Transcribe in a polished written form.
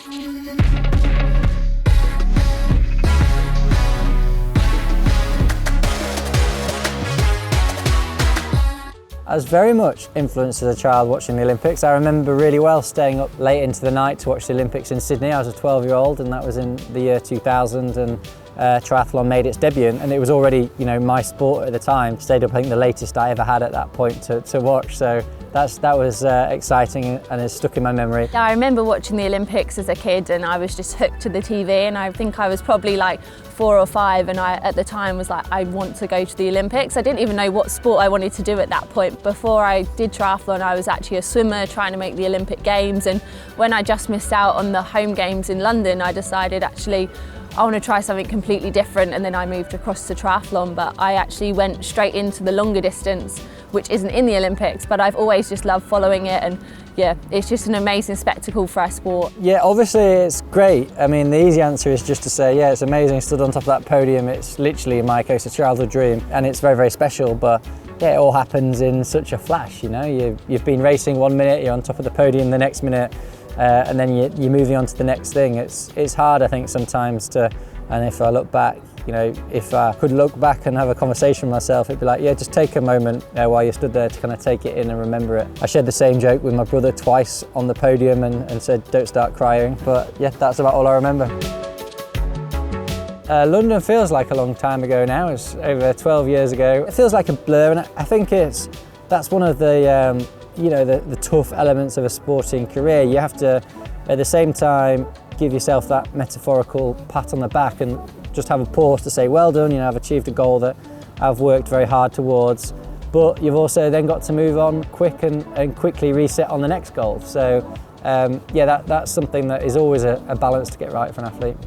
I was very much influenced as a child watching the Olympics. I remember really well staying up late into the night to watch the Olympics in Sydney. I was a 12-year-old and that was in the year 2000, and triathlon made its debut, and it was already, you know, my sport at the time. Stayed up, I think, the latest I ever had at that point to watch. So that was exciting and it's stuck in my memory. Yeah, I remember watching the Olympics as a kid and I was just hooked to the TV, and I think I was probably like 4 or 5, and I at the time was like, I want to go to the Olympics. I didn't even know what sport I wanted to do at that point. Before I did triathlon, I was actually a swimmer trying to make the Olympic Games, and when I just missed out on the home games in London, I decided actually I want to try something completely different, and then I moved across to triathlon. But I actually went straight into the longer distance, which isn't in the Olympics, but I've always just loved following it, and yeah, it's just an amazing spectacle for our sport. Yeah, obviously it's great. I mean, the easy answer is just to say, yeah, it's amazing, stood on top of that podium. It's literally, in my case, a childhood dream, and it's very, very special, but yeah, it all happens in such a flash, you know? You've been racing 1 minute, you're on top of the podium the next minute, and then you're moving on to the next thing. It's hard, I think, sometimes to, and if I look back, you know, if I could look back and have a conversation with myself, it'd be like, yeah, just take a moment while you stood there to kind of take it in and remember it. I shared the same joke with my brother twice on the podium and said, don't start crying, but yeah, that's about all I remember. London feels like a long time ago now. It's over 12 years ago. It feels like a blur, and I think that's one of the you know, the tough elements of a sporting career. You have to, at the same time, give yourself that metaphorical pat on the back and just have a pause to say, well done, you know, I've achieved a goal that I've worked very hard towards. But you've also then got to move on quick and quickly reset on the next goal. So yeah, that's something that is always a balance to get right for an athlete.